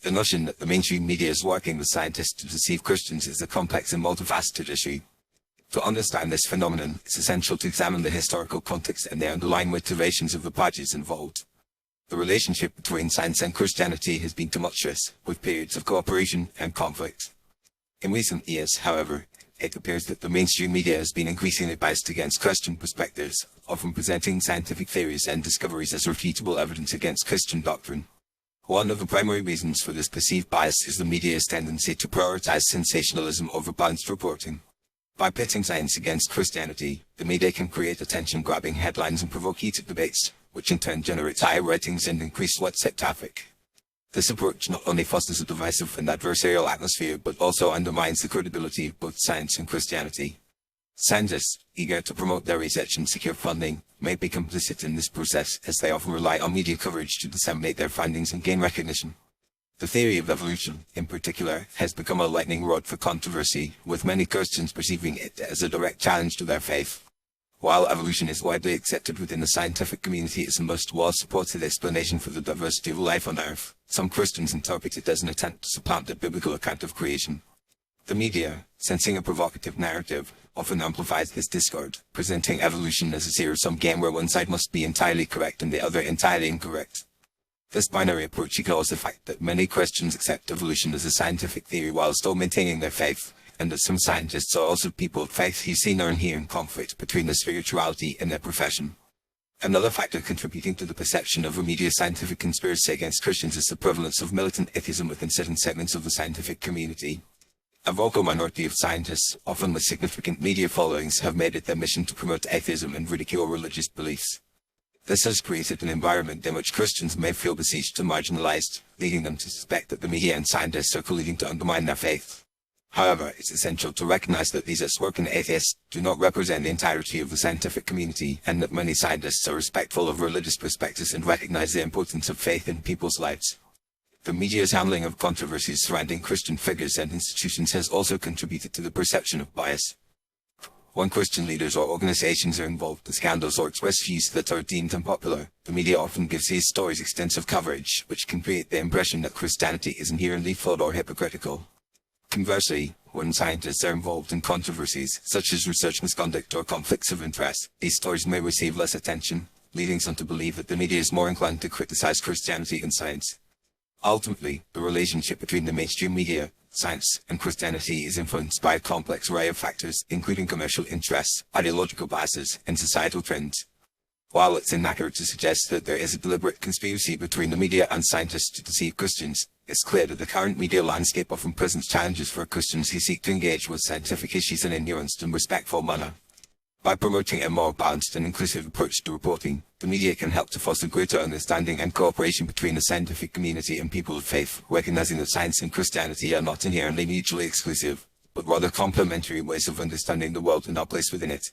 The notion that the mainstream media is working with scientists to deceive Christians is a complex and multifaceted issue. To understand this phenomenon, it's essential to examine the historical context and the underlying motivations of the parties involved. The relationship between science and Christianity has been tumultuous, with periods of cooperation and conflict. In recent years, however, it appears that the mainstream media has been increasingly biased against Christian perspectives, often presenting scientific theories and discoveries as refutable evidence against Christian doctrine. One of the primary reasons for this perceived bias is the media's tendency to prioritize sensationalism over balanced reporting. By pitting science against Christianity, the media can create attention-grabbing headlines and provoke heated debates, which in turn generates high ratings and increased website traffic. This approach not only fosters a divisive and adversarial atmosphere but also undermines the credibility of both science and Christianity. Scientists, eager to promote their research and secure funding, may be complicit in this process as they often rely on media coverage to disseminate their findings and gain recognition. The theory of evolution, in particular, has become a lightning rod for controversy, with many Christians perceiving it as a direct challenge to their faith. While evolution is widely accepted within the scientific community as the most well-supported explanation for the diversity of life on Earth, some Christians interpret it as an attempt to supplant the biblical account of creation. The media, sensing a provocative narrative, often amplifies this discord, presenting evolution as a zero-sum game where one side must be entirely correct and the other entirely incorrect. This binary approach ignores the fact that many Christians accept evolution as a scientific theory while still maintaining their faith, and that some scientists are also people of faith who see no inherent conflict between their spirituality and their profession. Another factor contributing to the perception of a media scientific conspiracy against Christians is the prevalence of militant atheism within certain segments of the scientific community. A vocal minority of scientists, often with significant media followings, have made it their mission to promote atheism and ridicule religious beliefs. This has created an environment in which Christians may feel besieged and marginalized, leading them to suspect that the media and scientists are colluding to undermine their faith. However, it's essential to recognize that these outspoken atheists do not represent the entirety of the scientific community, and that many scientists are respectful of religious perspectives and recognize the importance of faith in people's lives. The media's handling of controversies surrounding Christian figures and institutions has also contributed to the perception of bias. When Christian leaders or organizations are involved in scandals or express views that are deemed unpopular, the media often gives these stories extensive coverage, which can create the impression that Christianity is inherently flawed or hypocritical. Conversely, when scientists are involved in controversies, such as research misconduct or conflicts of interest, these stories may receive less attention, leading some to believe that the media is more inclined to criticize Christianity and science. Ultimately, the relationship between the mainstream media, science, and Christianity is influenced by a complex array of factors, including commercial interests, ideological biases, and societal trends. While it's inaccurate to suggest that there is a deliberate conspiracy between the media and scientists to deceive Christians, it's clear that the current media landscape often presents challenges for Christians who seek to engage with scientific issues in a nuanced and respectful manner. By promoting a more balanced and inclusive approach to reporting, the media can help to foster greater understanding and cooperation between the scientific community and people of faith, recognizing that science and Christianity are not inherently mutually exclusive, but rather complementary ways of understanding the world and our place within it.